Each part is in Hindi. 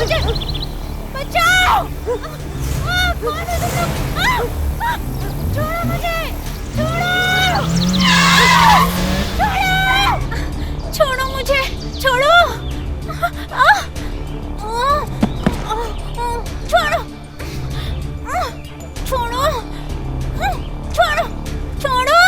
मुझे बचाओ। कौन है तुम लोग? छोड़ो मुझे, छोड़ो, छोड़ो, छोड़ो मुझे, छोड़ो, छोड़ो, छोड़ो, छोड़ो, छोड़ो,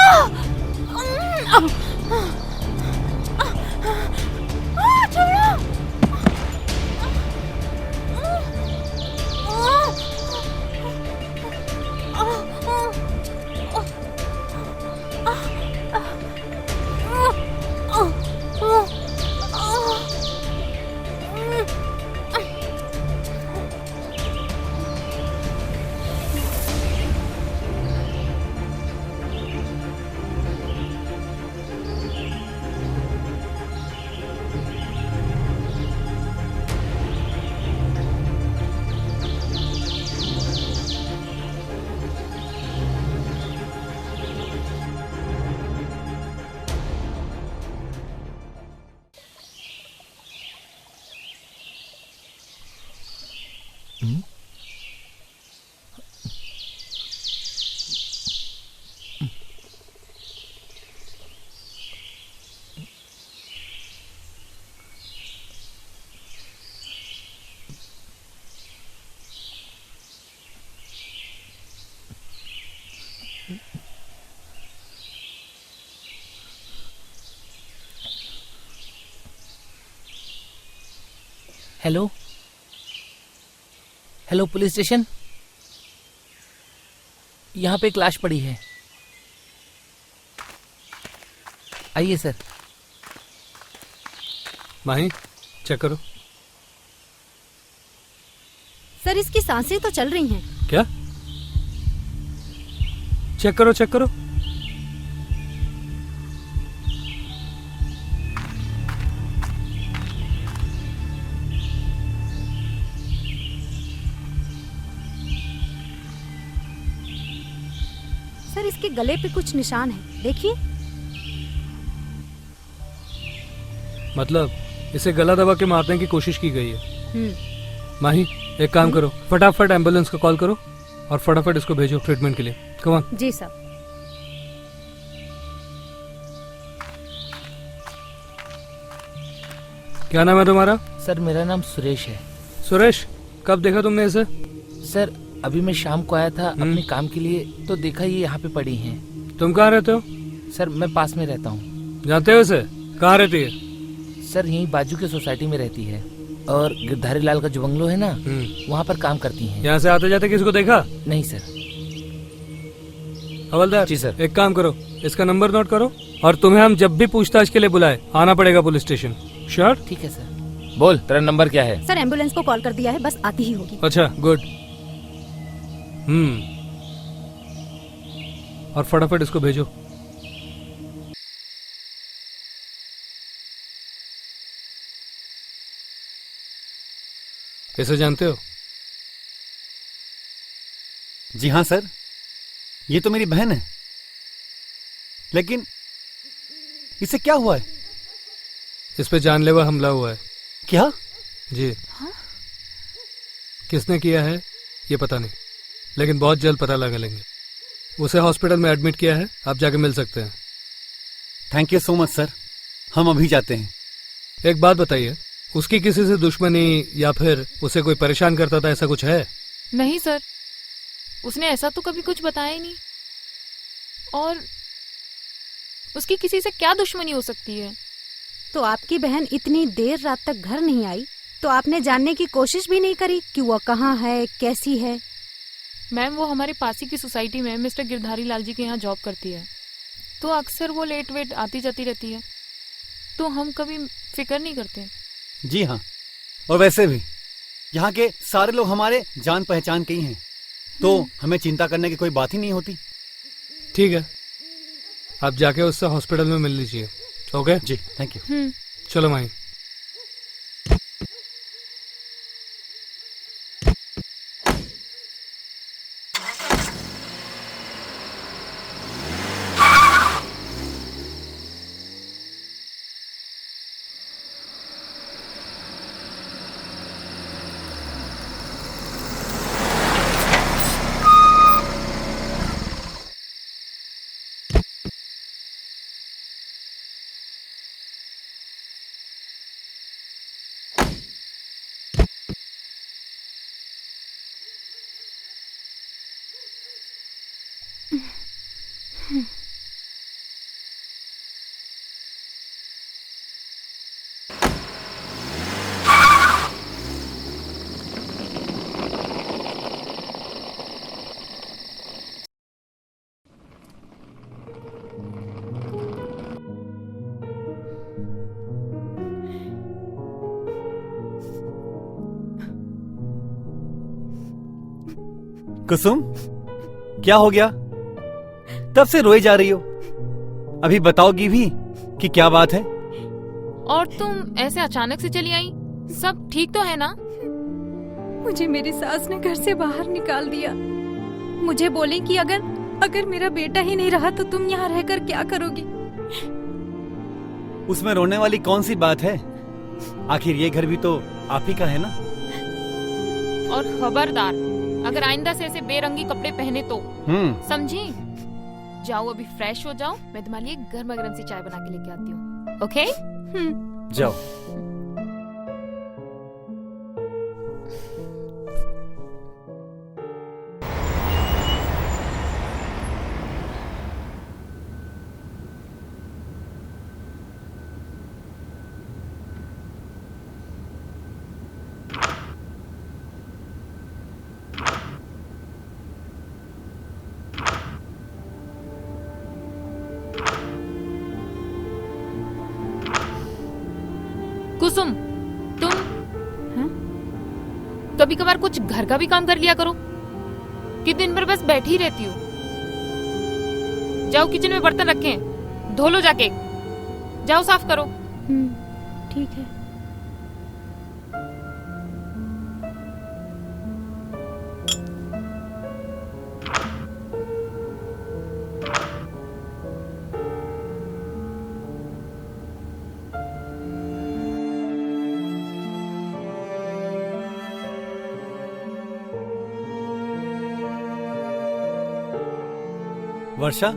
हेलो हेलो, पुलिस स्टेशन। यहाँ पे एक लाश पड़ी है। आइए सर। माही, चेक करो। सर इसकी सांसें तो चल रही हैं। क्या? चेक करो, चेक करो। सर इसके गले पे कुछ निशान है, देखिए। मतलब इसे गला दबा के मारने की कोशिश की गई है। माही, एक काम करो, फटाफट एम्बुलेंस को कॉल करो और फटाफट इसको भेजो ट्रीटमेंट के लिए। Come on. जी सर। क्या नाम है तुम्हारा? सर मेरा नाम सुरेश है। सुरेश, कब देखा तुमने इसे? सर अभी मैं शाम को आया था अपने काम के लिए, तो देखा ये यहाँ पे पड़ी हैं। तुम कहाँ रहते हो? सर मैं पास में रहता हूँ। जानते हो इसे? कहाँ रहती है? सर यहीं बाजू के सोसाइटी में रहती है, और गिरधारी लाल का जो बंगलो है ना, वहाँ पर काम करती हैं। यहाँ से आते जाते किसी को देखा? नहीं सर। हवलदार जी सर। एक काम करो, इसका नंबर नोट करो और तुम्हें हम जब भी पूछताछ के लिए बुलाए आना पड़ेगा पुलिस स्टेशन। श्योर? ठीक है सर। बोल, तेरा नंबर क्या है? सर एम्बुलेंस को कॉल कर दिया है, बस आती ही होगी। अच्छा, गुड। और फटाफट इसको भेजो। इसे जानते हो? जी हाँ सर, ये तो मेरी बहन है। लेकिन इसे क्या हुआ है? इस पे जानलेवा हमला हुआ है। क्या? जी। किसने किया है ये पता नहीं, लेकिन बहुत जल्द पता लगा लेंगे। उसे हॉस्पिटल में एडमिट किया है, आप जाके मिल सकते हैं। Thank you so much sir, हम अभी जाते हैं। एक बात बताइए, उसकी किसी से दुश्मनी या फिर उसे कोई परेशान करता था, ऐसा कुछ है? नहीं सर, उसने ऐसा तो कभी कुछ बताया ही नहीं। और उसकी किसी से क्या दुश्मनी हो सकती है? तो आपकी बहन इतनी देर रात तक घर नहीं आई, तो आपने जानने की कोशिश भी नहीं करी कि वो कहाँ है, कैसी है? मैम वो हमारे पास ही की सोसाइटी में मिस्टर गिरधारी लाल जी के यहाँ जॉब करती है, तो अक्सर वो लेट वेट आती जाती रहती है, तो हम कभी फिक्र नहीं करते। जी हाँ, और वैसे भी यहाँ के सारे लोग हमारे जान पहचान के ही हैं, तो हमें चिंता करने की कोई बात ही नहीं होती। ठीक है, आप जाके उससे हॉस्पिटल में मिल लीजिए। ओके जी, थैंक यू। चलो माही। कुसुम, क्या हो गया? तब से रोई जा रही हो। अभी बताओगी भी कि क्या बात है? और तुम ऐसे अचानक से चली आई, सब ठीक तो है ना? मुझे मेरी सास ने घर से बाहर निकाल दिया। मुझे बोले कि अगर मेरा बेटा ही नहीं रहा तो तुम यहाँ रहकर क्या करोगी? उसमें रोने वाली कौन सी बात है? आखिर ये घर भी तो आप ही का है ना। और खबरदार, अगर आइंदा से ऐसे बेरंगी कपड़े पहने तो समझी? जाओ अभी फ्रेश हो जाओ, मैं तुम्हारे लिए गर्मा गर्म सी चाय बना के लेके आती हूँ। ओके? जाओ। कुसुम, तुम कभी कभार कुछ घर का भी काम कर लिया करो कि दिन भर बस बैठी ही रहती हो। जाओ किचन में बर्तन रखे हैं, धो लो जाके। जाओ साफ करो। ठीक है। वर्षा,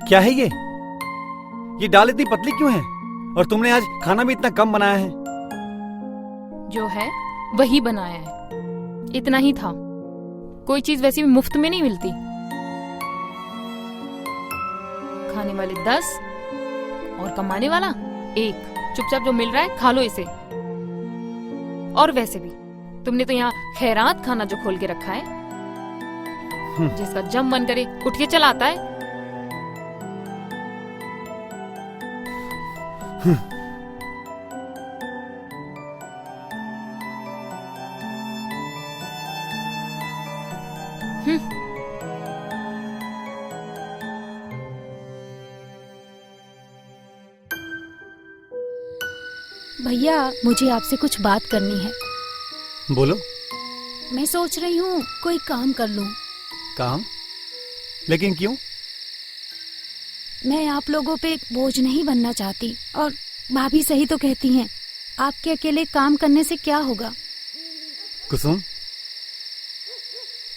क्या है ये दाल इतनी पतली क्यों है? और तुमने आज खाना भी इतना कम बनाया है। जो है वही बनाया है, इतना ही था। कोई चीज वैसे भी मुफ्त में नहीं मिलती। खाने वाले 10 और कमाने वाला 1। चुपचाप जो मिल रहा है खा लो इसे। और वैसे भी तुमने तो यहाँ खैरात खाना जो खोल के रखा है, जिसका जब मन करे उठ के चला आता है। भैया, मुझे आपसे कुछ बात करनी है। बोलो। मैं सोच रही हूँ कोई काम कर लूँ। काम? लेकिन क्यों? मैं आप लोगों पे बोझ नहीं बनना चाहती, और भाभी सही तो कहती हैं। आपके अकेले काम करने से क्या होगा? कुसुम,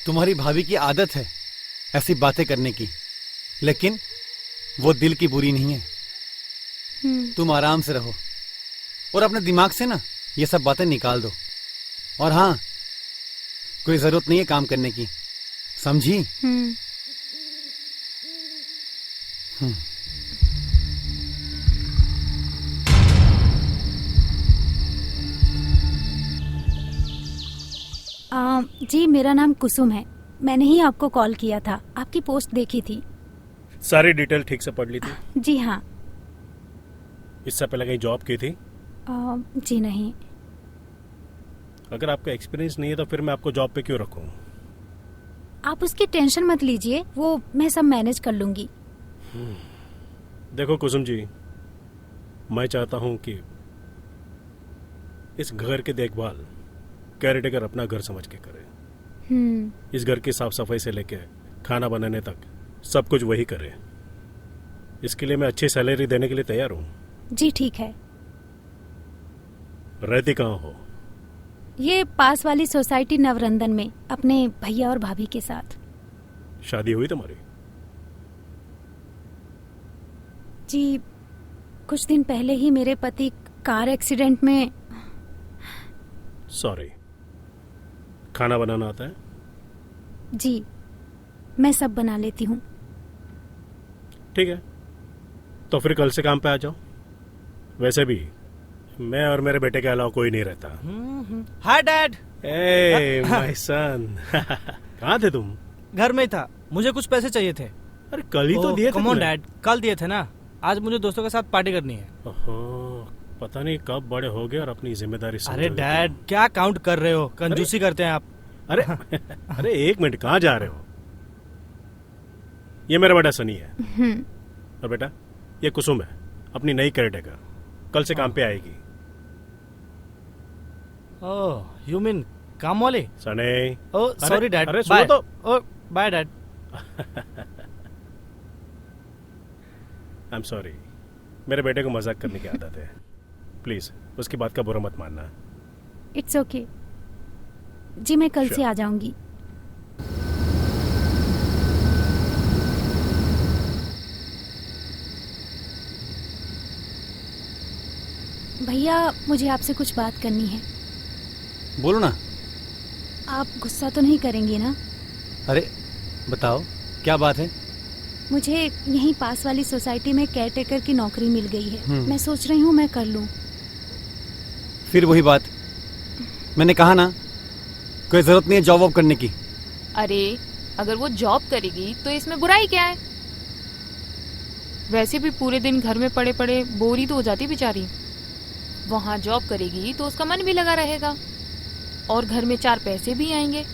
तुम्हारी भाभी की आदत है ऐसी बातें करने की, लेकिन वो दिल की बुरी नहीं है। तुम आराम से रहो और अपने दिमाग से ना ये सब बातें निकाल दो। और हाँ, कोई जरूरत नहीं है काम करने की, समझी? जी, मेरा नाम कुसुम है। मैंने ही आपको कॉल किया था, आपकी पोस्ट देखी थी। सारी डिटेल ठीक से पढ़ ली थी? जी हाँ। इससे पहले कहीं जॉब की थी? जी नहीं। अगर आपका एक्सपीरियंस नहीं है तो फिर मैं आपको जॉब पे क्यों रखूं? आप उसकी टेंशन मत लीजिए, वो मैं सब मैनेज कर लूंगी। देखो कुसुम जी, मैं चाहता हूं कि इस घर की देखभाल केयरटेकर अपना घर समझ के करे। इस घर की साफ सफाई से लेके खाना बनाने तक सब कुछ वही करे। इसके लिए मैं अच्छी सैलरी देने के लिए तैयार हूँ। जी ठीक है। रहती कहाँ हो? ये पास वाली सोसाइटी नवरंदन में, अपने भैया और भाभी के साथ। शादी हुई तुम्हारी? जी, कुछ दिन पहले ही मेरे पति कार एक्सीडेंट में। सॉरी। खाना बनाना आता है? जी, मैं सब बना लेती हूँ। ठीक है, तो फिर कल से काम पे आ जाओ। वैसे भी मैं और मेरे बेटे के अलावा कोई नहीं रहता। Hi dad. A my son, कहाँ थे तुम? घर में ही था, मुझे कुछ पैसे चाहिए थे। अरे कल ही तो दिए थे। कम ऑन डैड, कल दिए थे ना। आज मुझे दोस्तों के साथ पार्टी करनी है। ओहो, पता नहीं कब बड़े हो गए और अपनी जिम्मेदारी समझ अरे डैड, क्या काउंट कर रहे हो? कंजूसी करते हैं आप। अरे अरे एक मिनट, कहाँ जा रहे हो? ये मेरा बेटा सनी है। और बेटा ये कुसुम है, अपनी नई केयरटेकर, कल से काम पे आएगी। ओह यू मीन काम वाले? सनी। ओह सॉरी डैड, अरे सुनो तो। Oh bye dad. I am sorry, मेरे बेटे को मजाक करने की आदत है। प्लीज उसकी बात का बुरा मत मानना। इट्स ओके जी, मैं कल से आ जाऊंगी। भैया मुझे आपसे कुछ बात करनी है। बोलो ना। आप गुस्सा तो नहीं करेंगे ना? अरे बताओ क्या बात है? मुझे यहीं पास वाली सोसाइटी में केयरटेकर की नौकरी मिल गई है। मैं सोच रही हूँ मैं कर लूँ। फिर वही बात, मैंने कहा ना कोई जरूरत नहीं है जॉब वॉब करने की। अरे अगर वो जॉब करेगी तो इसमें बुराई क्या है? वैसे भी पूरे दिन घर में पड़े पड़े बोर ही तो हो जाती बेचारी। वहाँ जॉब करेगी तो उसका मन भी लगा रहेगा और घर में 4 पैसे भी आएंगे।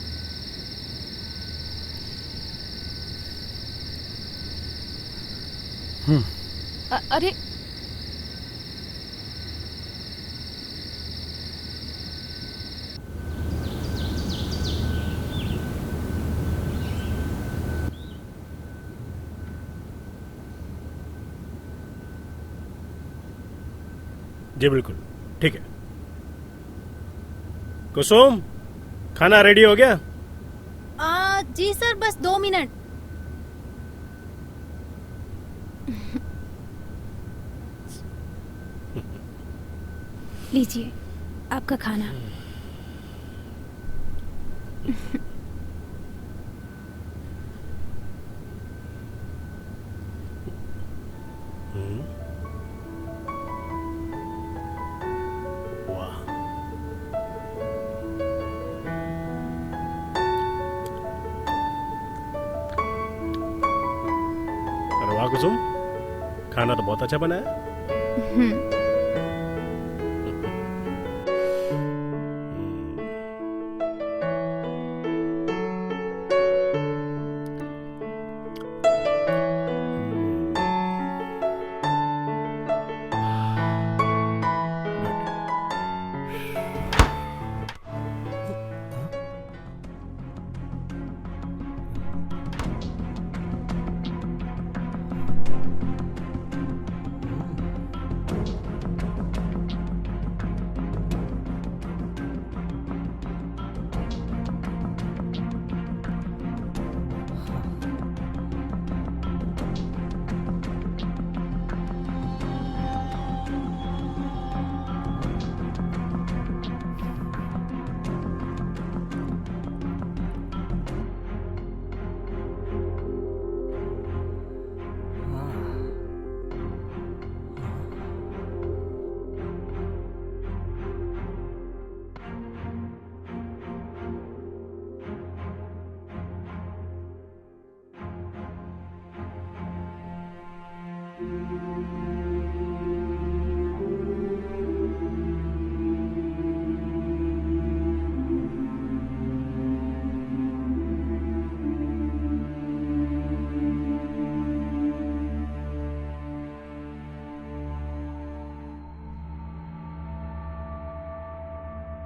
अरे जी बिल्कुल ठीक है। कुसुम खाना रेडी हो गया? जी सर, बस 2 मिनट। लीजिए आपका खाना। वाह, अरे वाह कुसुम, खाना तो बहुत अच्छा बना है।